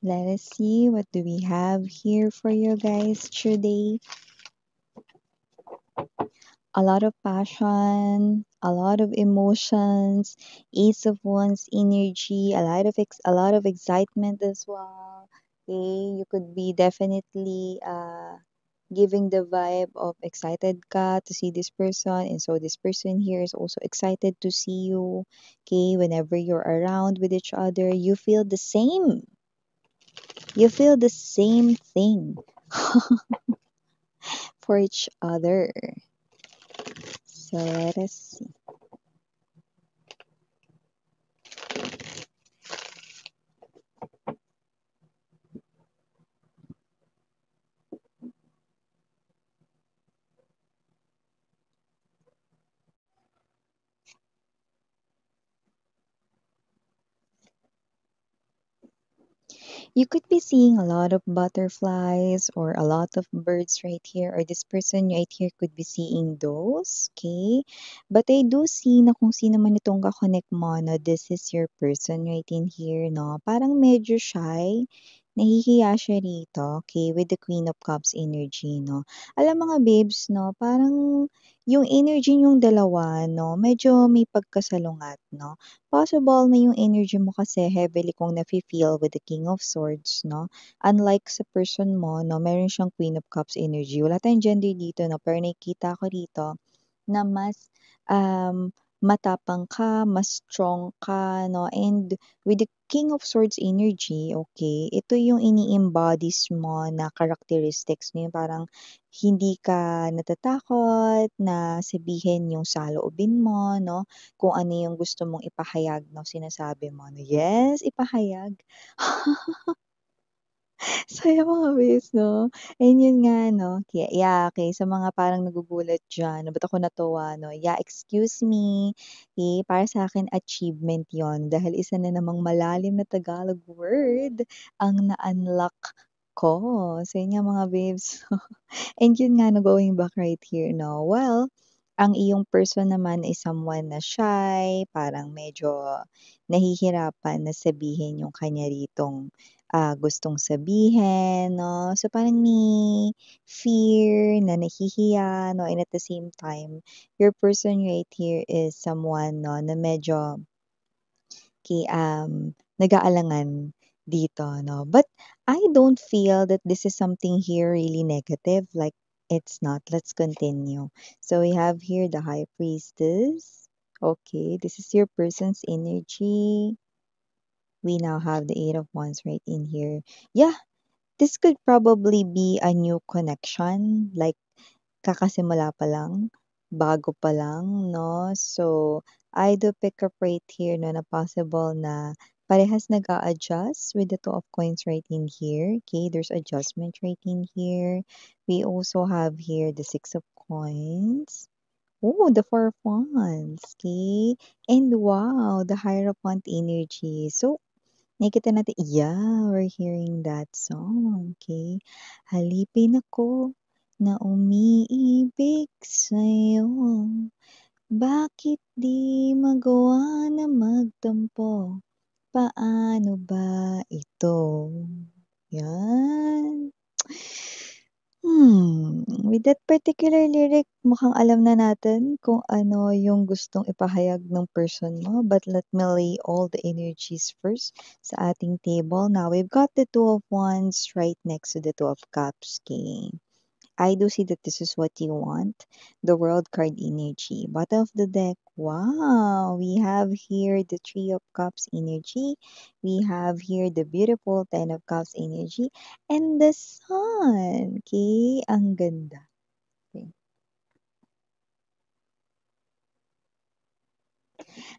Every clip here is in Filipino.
Let us see what do we have here for you guys today. A lot of passion, a lot of emotions, Ace of Wands energy, a lot of excitement as well. Okay, you could be definitely giving the vibe of excited ka to see this person, and so this person here is also excited to see you. Okay, whenever you're around with each other, you feel the same. You feel the same thing for each other. So let us see. You could be seeing a lot of butterflies or a lot of birds right here, or this person right here could be seeing those, okay? But I do see na kung sino man itong kakonect mo, no, this is your person right in here, no? Parang medyo shy, nahihiya siya rito, okay, with the Queen of Cups energy, no? Alam mga babes, no, parang yung energy yung dalawa, no, medyo may pagkasalungat, no? Possible na yung energy mo kasi heavily kung nafi-feel with the King of Swords, no? Unlike sa person mo, no, meron siyang Queen of Cups energy. Wala tayong gender dito, no? Pero nakikita ko rito na mas matapang ka, mas strong ka, no? And with the King of Swords energy, okay, ito yung ini-embodies mo na characteristics mo. Yung parang hindi ka natatakot na sabihin yung saloobin mo, no? Kung ano yung gusto mong ipahayag, no? Sinasabi mo, no? Yes, ipahayag. Saya mga bes, 'no? And yun nga 'no, yeah, okay, sa mga parang nagugulat diyan, "Ba't ako natuwa?" 'no, yeah, excuse me, para sa akin achievement yon dahil isa na namang malalim na Tagalog word ang na-unlock ko. So yun nga mga babes. And yun nga 'no, going back right here 'no, well, ang iyong person naman is someone na shy, parang medyo nahihirapan na sabihin yung kanya ritong, gustong sabihin 'no. So parang may fear na nahihiya 'no, and at the same time, your person right here is someone 'no, na medyo nag-aalangan dito 'no. But I don't feel that this is something here really negative, like, it's not. Let's continue. So we have here the High Priestess. Okay, this is your person's energy. We now have the Eight of Wands right in here. Yeah, this could probably be a new connection, like kakasimula pa lang, bago pa lang, 'no? So, I do pick up right here 'no, na possible na parehas nag-a-adjust with the Two of Coins right in here, okay? There's adjustment right in here. We also have here the Six of Coins. Oh, the Four of Wands, okay? And wow, the Hierophant energy. So, nakikita natin, yeah, we're hearing that song, okay? Halipin ako na umiibig sa'yo. Bakit di magawa na magtampo? Paano ba ito? Yan. With that particular lyric, mukhang alam na natin kung ano yung gustong ipahayag ng person mo. But let me lay all the energies first sa ating table. Now, we've got the Two of Wands right next to the Two of Cups, King. I do see that this is what you want. The World card energy. Bottom of the deck. Wow. We have here the Three of Cups energy. We have here the beautiful Ten of Cups energy. And the Sun. Okay. Ang ganda. Okay.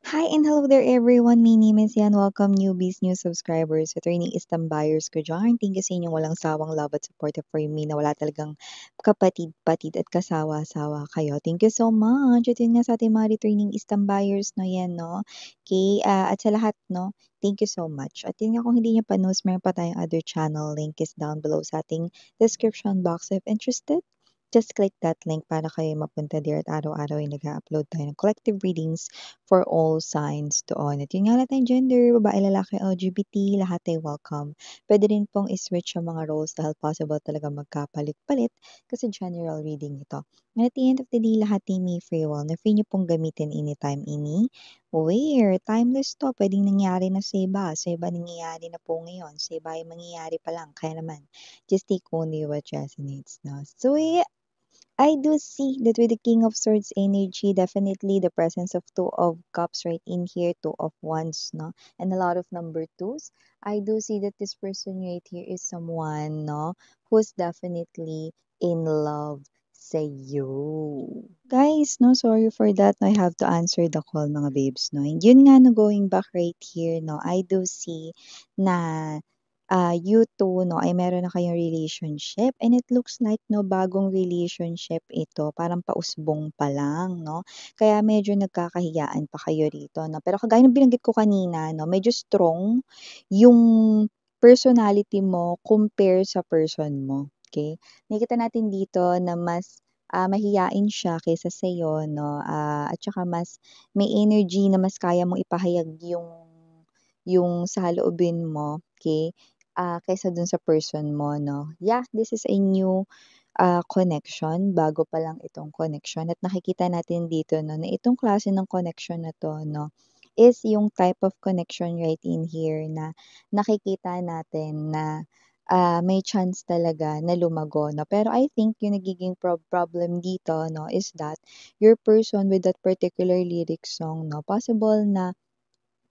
Hi and hello there everyone. My name is Yan. Welcome newbies, new subscribers, returning buyers ko dyan. Thank you sa inyong walang sawang love at support for me na wala talagang kapatid-patid at kasawa-sawa kayo. Thank you so much. At yun nga sa ating mga returning buyers no yan, no? Okay, at sa lahat, no? Thank you so much. At yun nga kung hindi niyo pa knows, meron pa tayong other channel. Link is down below sa ating description box if interested. just click that link para kayo mapunta there at araw-araw ay nag-a-upload tayo ng collective readings for all signs doon. At yun nga lahat ng gender, babae, lalaki, LGBT, lahat ay welcome. Pwede rin pong i-switch ang mga roles dahil possible talaga magkapalit-palit kasi general reading ito. And at the end of the day, lahat ay may free will na free nyo pong gamitin anytime, anywhere. Timeless to, pwedeng nangyari na sa iba nangyayari na po ngayon, sa iba ay mangyayari pa lang. Kaya naman, just take only what resonates, no? So, yeah, I do see that with the King of Swords energy, definitely the presence of Two of Cups right in here, Two of Wands, no? And a lot of number twos. I do see that this person right here is someone, no? Who's definitely in love sa you. Guys, no, sorry for that. No, I have to answer the call, mga babes, no? And yun nga, no, going back right here, no, I do see na you two 'no, ay meron na kayong relationship and it looks like 'no, bagong relationship ito, parang pausbong pa lang 'no. Kaya medyo nagkakahiyaan pa kayo rito 'no. Pero kagaya ng binanggit ko kanina 'no, medyo strong yung personality mo compare sa person mo, okey. Nakikita natin dito na mas, mahiyain siya kaysa sa'yo 'no, at saka mas may energy na mas kaya mong ipahayag yung saloobin mo, okey. Kaysa dun sa person mo 'no. Yeah, this is a new, connection, bago pa lang itong connection at nakikita natin dito 'no, na itong klase ng connection na 'to 'no, is yung type of connection right in here na nakikita natin na, may chance talaga na lumago 'no. Pero I think yung nagiging problem dito 'no, is that your person with that particular lyric song 'no, possible na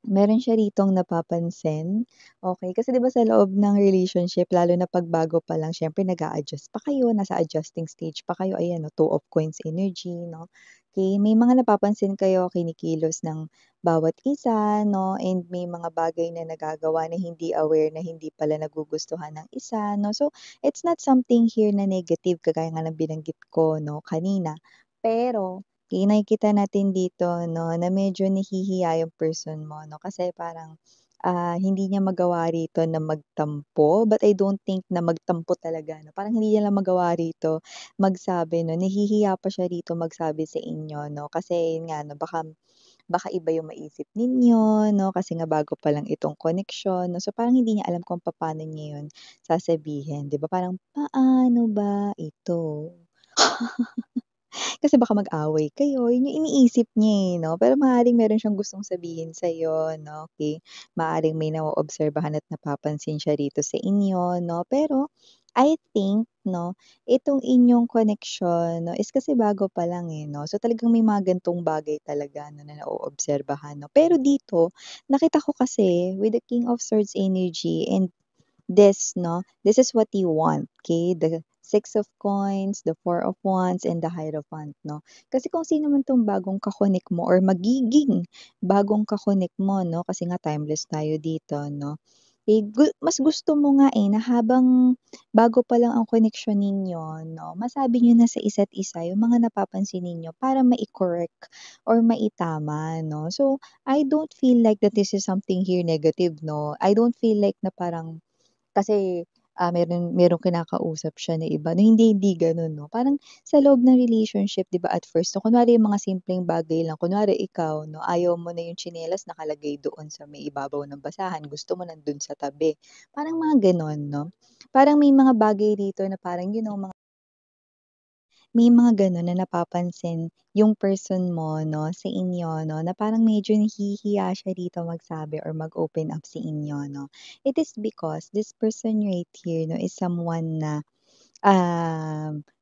meron siya ritong napapansin, okey. Kasi 'di ba sa loob ng relationship lalo na 'pag bago pa lang siyempre nag-a-adjust pa kayo, nasa adjusting stage pa kayo, ayan 'no, Two of Coins energy 'no. Okey, may mga napapansin kayo kinikilos ng bawat isa 'no, and may mga bagay na nagagawa na hindi aware na hindi pala nagugustuhan ng isa 'no. So, it's not something here na negative kagaya nga ng binanggit ko 'no, kanina. Pero nakikita natin dito 'no, na medyo nahihiya yung person mo 'no, kasi parang, hindi niya magawa rito na magtampo, but I don't think na magtampo talaga 'no, parang hindi niya lang magawa rito magsabi 'no, nahihiya pa siya rito magsabi sa inyo 'no, kasi yun nga 'no, baka baka iba yung maisip ninyo 'no, kasi nga bago pa lang itong connection 'no, so parang hindi niya alam kung papaano niya yun sasabihin, 'di ba, parang, "Paano ba ito?" Kasi baka mag-away kayo, yun yung iniisip niya, eh, 'no? Pero maaaring meron siyang gustong sabihin sa'yo 'no, okey. Maaaring may naoobserbahan at napapansin siya rito sa inyo 'no. Pero I think 'no, itong inyong connection 'no, is kasi bago pa lang, eh, 'no. So talagang may mga ganitong bagay talaga 'no, na naoobserbahan 'no. Pero dito, nakita ko kasi with the King of Swords energy and this 'no, this is what you want, okay. The Six of Coins, the Four of Wands, and the Hierophant 'no. Kasi kung sino man 'tong bagong ka-connect mo or magiging bagong ka-connect mo 'no, kasi nga timeless tayo dito 'no, eh, mas gusto mo nga, eh, na habang bago pa lang ang connection ninyo 'no, masabi niyo na sa isa't isa yung mga napapansin ninyo para mai-correct or maitama 'no. So, I don't feel like that this is something here negative 'no. I don't feel like na parang kasi, merong kinakausap siya na iba na hindi gano'n 'no. Parang sa loob ng relationship 'di ba at first 'no, kunwari yung mga simpleng bagay lang, kunwari ikaw 'no, ayaw mo na yung tsinelas nakalagay doon sa may ibabaw ng basahan, gusto mo nandun sa tabi, parang mga gano'n 'no. Parang may mga bagay dito na parang may mga gano'n na napapansin yung person mo 'no, sa inyo 'no, na parang medyo nahihiya siya dito magsabi or mag-open up sa inyo 'no. It is because this person right here 'no, is someone na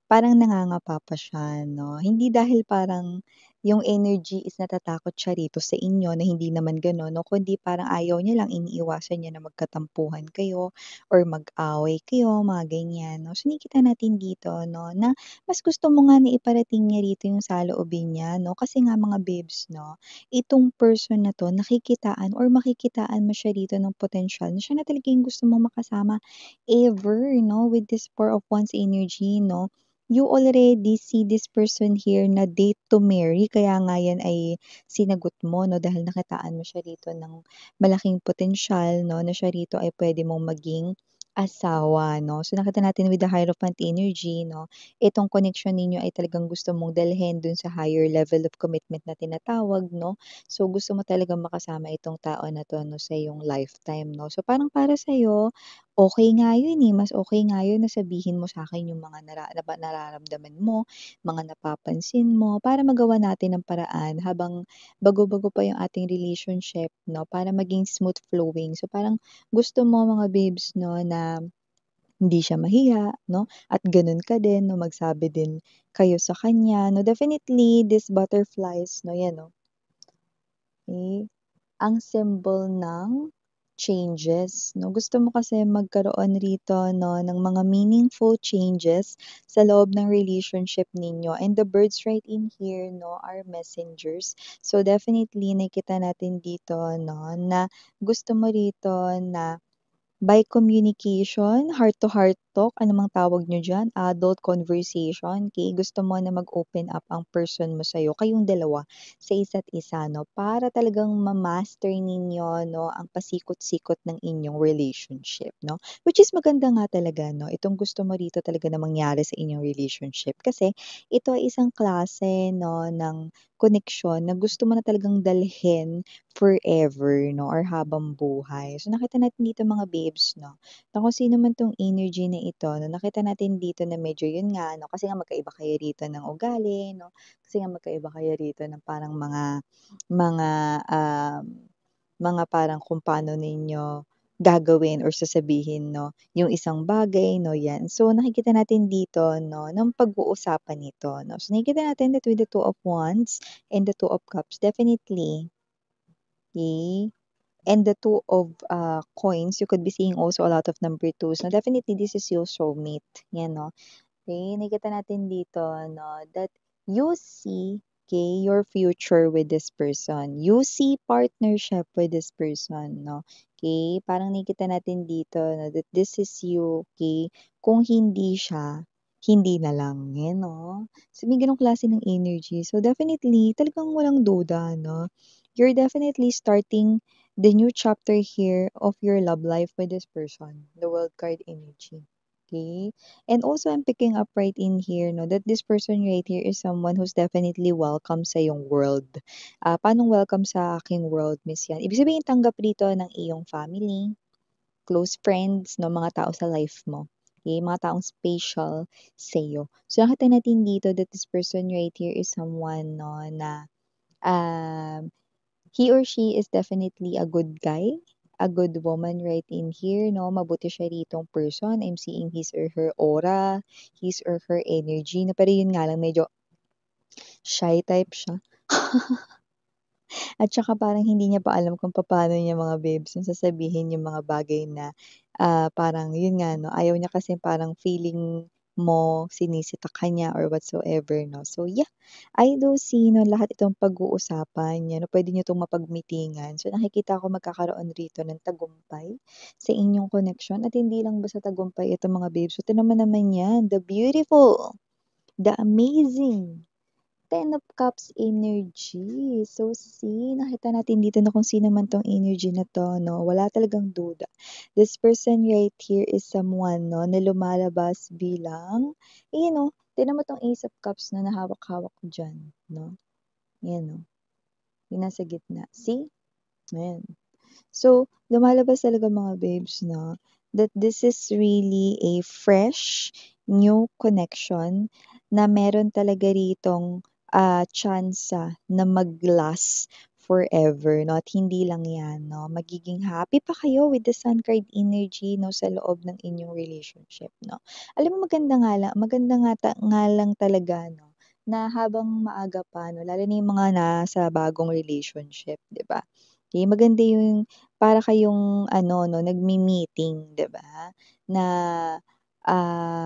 parang nangangapa pa siya 'no, hindi dahil parang yung energy is natatakot siya rito sa inyo na hindi naman gano'n 'no, kundi parang ayaw niya lang, iniiwasan niya na magkatampuhan kayo or mag-away kayo, mga ganyan 'no. So, nakikita natin dito 'no, na mas gusto mo nga na iparating niya rito yung saloobin niya 'no, kasi nga mga babes 'no, itong person na 'to nakikitaan or makikitaan mo siya rito ng potensyal na siya na talaga yung gusto mong makasama ever 'no, with this Four of Wands energy 'no. You already see this person here na date to marry kaya nga yan ay sinagot mo 'no, dahil nakitaan mo siya rito ng malaking potensyal 'no, na siya rito ay puwede mong maging asawa 'no. So nakita natin with the Hierophant energy 'no, itong connection ninyo ay talagang gusto mong dalhin dun sa higher level of commitment na tinatawag 'no. So gusto mo talagang makasama itong tao na 'to 'no sa iyong lifetime 'no. So parang para sa'yo, okey nga yun, mas okey nga yun na sabihin mo sa'kin yung mga nararamdaman mo, mga napapansin mo para magawa natin ng paraan habang bago-bago pa yung ating relationship 'no, para maging smooth flowing. So parang gusto mo mga babes 'no na hindi siya mahiya 'no, at gano'n ka din 'no, magsabi din kayo sa kanya 'no. Definitely these butterflies 'no, 'yan 'no, eh, ang symbol ng changes 'no. Gusto mo kasi magkaroon rito 'no ng mga meaningful changes sa loob ng relationship ninyo and the birds right in here 'no are messengers. So definitely nakikita natin dito 'no na gusto mo rito na by communication, heart-to-heart talk, ano mang tawag niyo diyan, adult conversation, okay? Gusto mo na mag-open up ang person mo sa'yo, kayong dalawa, sa isa't isa 'no, para talagang ma-master ninyo 'no, ang pasikot-sikot ng inyong relationship 'no. Which is maganda nga talaga 'no, itong gusto mo rito talaga na mangyari sa inyong relationship kasi ito ay isang klase 'no, ng koneksyon na gusto mo na talagang dalhin forever 'no or habang-buhay. So nakita natin dito mga babes 'no, na kung sino man 'tong energy na ito 'no, nakita natin dito na medyo yun nga 'no, kasi nga magkaiba kayo rito ng ugali 'no, kasi nga magkaiba kayo rito ng parang mga, mga parang kung paano ninyo gagawin or sasabihin 'no, yung isang bagay 'no, 'yan. So nakikita natin dito 'no, ng pag-uusapan nito 'no. So nakikita natin that with the Two of Wands and the Two of Cups, definitely, okay. And the two of, coins, you could be seeing also a lot of number twos. So definitely this is your soulmate, 'yan 'no. Okay, nakikita natin dito 'no, that you see, okay, your future with this person. You see partnership with this person 'no, okay. Parang nakikita natin dito 'no, that this is you, okay. Kung hindi siya, hindi na lang, 'yan 'no. So may gano'ng klase ng energy. So definitely talagang walang duda 'no, you're definitely starting the new chapter here of your love life with this person, the World card energy, okay? And also, I'm picking up right in here, no, that this person right here is someone who's definitely welcome sa iyong world. Paano welcome sa aking world, Miss Yan? Ibig sabihin, tanggap dito ng iyong family, close friends, no, mga tao sa life mo. Okay, mga taong special sa iyo. So, nakita natin dito that this person right here is someone, no, na um, he or she is definitely a good guy, a good woman right in here, no? Mabuti siya ritong person. I'm seeing his or her aura, his or her energy, na pero yun nga lang, medyo shy type siya. At saka parang hindi niya pa alam kung paano niya mga babes yung sasabihin yung mga bagay na, parang yun nga 'no, ayaw niya kasi parang feeling mo sinisita ka niya or whatsoever 'no. So yeah, I do see 'no, lahat itong pag-uusapan niyo 'no, puwede niyo 'tong mapag-meetingan. So nakikita ko magkakaroon rito ng tagumpay sa inyong connection at hindi lang basta tagumpay ito mga babes. So tignan mo naman 'yan, the beautiful, the amazing Ten of Cups energy. So, see, nakita natin dito na kung sino man 'tong energy na 'to 'no, wala talagang duda. This person right here is someone 'no, na lumalabas bilang ayan 'no, tignan mo 'tong Ace of Cups na hawak-hawak ko diyan 'no, ayan 'no, yung nasa gitna, see? Ayan. So, lumalabas talaga mga babes 'no, that this is really a fresh, new connection na meron talaga ritong, tsansa na mag-last forever 'no, at hindi lang 'yan 'no, magiging happy pa kayo with the Sun card energy 'no, sa loob ng inyong relationship 'no. Alam mo maganda nga lang talaga 'no, na habang maaga pa 'no, lalo na yung mga nasa bagong relationship, 'di ba? Eh, maganda yung para kayong ano 'no, nagme-meeting 'di ba, na,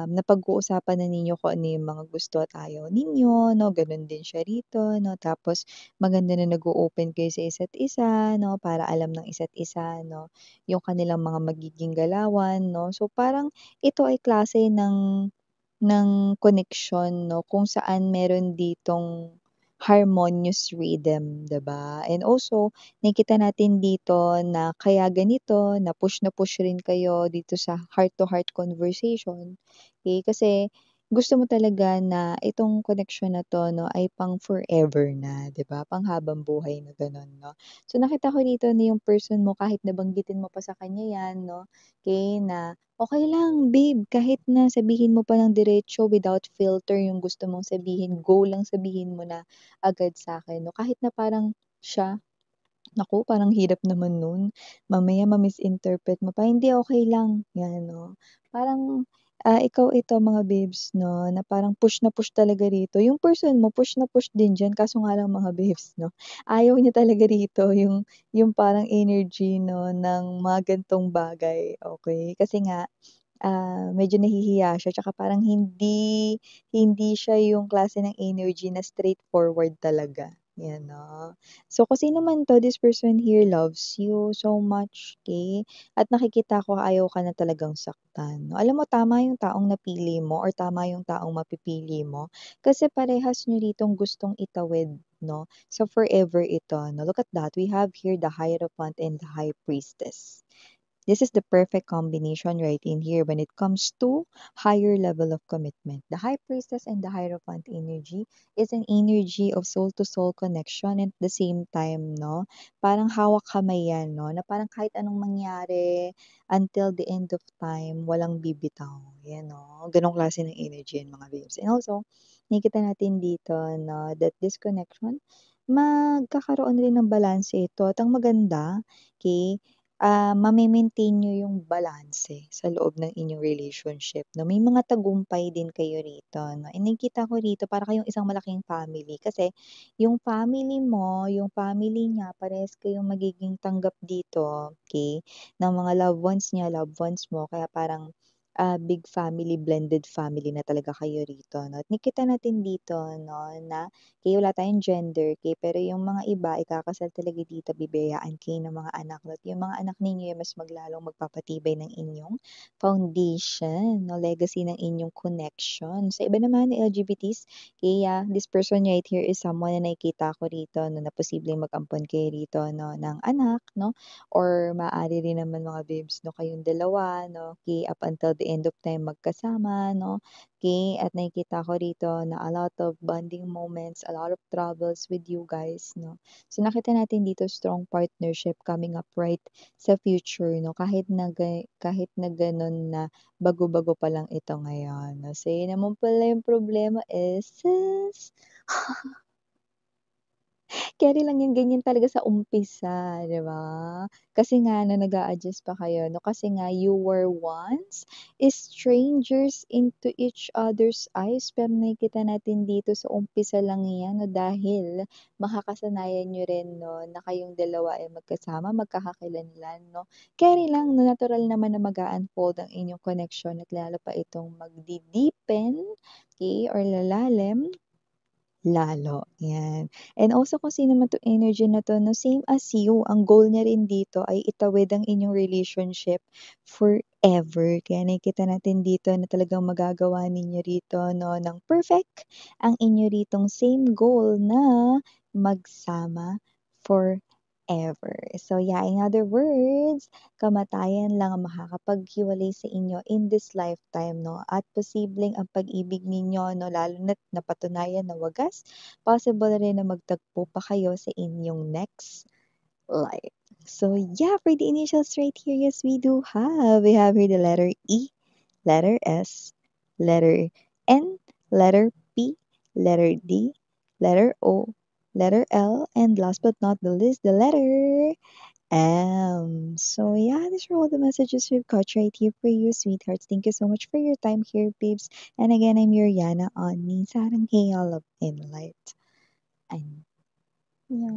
napag-uusapan na ninyo kung ano yung mga gusto at ayaw ninyo 'no, gano'n din siya rito 'no. Tapos maganda na nag-o-open kayo sa isa't isa 'no, para alam ng isa't isa 'no, yung kanilang mga magiging galawan 'no. So, parang ito ay klase ng koneksyon 'no, kung saan meron ditong harmonious rhythm, 'di ba? And also, nakikita natin dito na kaya ganito, na push rin kayo dito sa heart-to-heart conversation, okey? Kasi gusto mo talaga na itong connection na 'to 'no, ay pang forever na, 'di ba? Panghabang-buhay na gano'n 'no. So, nakita ko dito na yung person mo kahit nabanggitin mo pa sa kanya 'yan 'no, okey, na, "Okey lang babe, kahit na sabihin mo pa ng diretso without filter yung gusto mong sabihin, go lang sabihin mo na agad sa'kin 'no." Kahit na parang siya, naku, parang hirap naman nun, mamaya ma-misinterpret mo pa, "Hindi, okey lang." 'Yan 'no. Parang, ikaw ito mga babes 'no, na parang push na push talaga rito. Yung person mo push na push din diyan kaso nga lang mga babes 'no, ayaw niya talaga rito yung parang energy 'no, ng mga ganitong bagay, okey? Kasi nga medyo nahihiya siya tsaka parang hindi hindi siya yung klase ng energy na straightforward talaga, 'yan 'no. So, kung sino man 'to, this person here loves you so much, okey? At nakikita ko ayaw ka na talagang saktan 'no. Alam mo tama yung taong napili mo or tama yung taong mapipili mo kasi parehas niyo ditong gustong itawid 'no. So, forever ito 'no. Look at that, we have here the Hierophant and the High Priestess. This is the perfect combination right in here when it comes to higher level of commitment. The High Priestess and the Hierophant energy is an energy of soul-to-soul connection and at the same time, no, parang hawak kamay yan, no, na parang kahit anong mangyari until the end of time, walang bibitaw. Yan, no, ganong klase ng energy yan, mga babes. And also, nakikita natin dito, no, that this connection, magkakaroon rin ng balanse ito. At ang maganda, okay, mame-maintain niyo yung balanse sa loob ng inyong relationship 'no. May mga tagumpay din kayo rito 'no, and nakikita ko rito para kayong isang malaking family kasi yung family mo, yung family niya parehas kayong magiging tanggap dito, okey, ng mga loved ones niya, loved ones mo kaya parang, big family, blended family na talaga kayo rito 'no. At nakikita natin dito 'no na okey, wala tayong gender, okey, pero yung mga iba ikakasal talaga dito, bibiyayaan kayo ng mga anak 'no, at yung mga anak ninyo ay mas lalong magpapatibay ng inyong foundation 'no, legacy ng inyong connection. Sa iba naman na LGBTs, okey, this person right here is someone na nakikita ko rito 'no, na posibleng mag-ampon kayo rito 'no, ng anak 'no, or maaari rin naman mga babes 'no, kayong dalawa 'no, okey, up until the end of time magkasama 'no. Okay, at nakikita ko rito na a lot of bonding moments, a lot of travels with you guys, no? So nakita natin dito strong partnership coming up right sa future, no? Kahit na ganun na bago-bago pa lang ito ngayon. No? So yun naman pala yung problema is, sis, carry lang yan, ganyan talaga sa umpisa, 'di ba? Kasi nga na nag-a-adjust pa kayo 'no, kasi nga you were once strangers into each other's eyes, pero nakikita natin dito sa umpisa lang yan 'no, dahil makakasanayan niyo rin 'no, na kayong dalawa ay magkasama, magkakakilanlan 'no. Carry lang 'no, natural naman na mag-a-unfold ang inyong connection at lalo pa itong magdi-deepen, okey, or lalalim lalo, 'yan. And also kung sino man 'tong energy na 'to 'no, same as you, ang goal niya rin dito ay itawid ang inyong relationship forever. Kaya nakikita natin dito na talagang magagawa ninyo rito 'no, ng perfect ang inyo ritong same goal na magsama forever. So yeah, in other words, kamatayan lang ang makakapaghiwalay sa inyo in this lifetime 'no, at posibleng ang pag-ibig ninyo 'no, lalo na't napatunayan na wagas, possible rin na magtagpo pa kayo sa inyong next life. So yeah, for the initials right here, yes, we do have. We have here the letter E, letter S, letter N, letter P, letter D, letter O, letter L, and last but not the least, the letter so yeah, these are all the messages we've got right here for you, sweethearts. Thank you so much for your time here, babes. And again, I'm your Yana on Sarang Hey Love and Light. And yeah.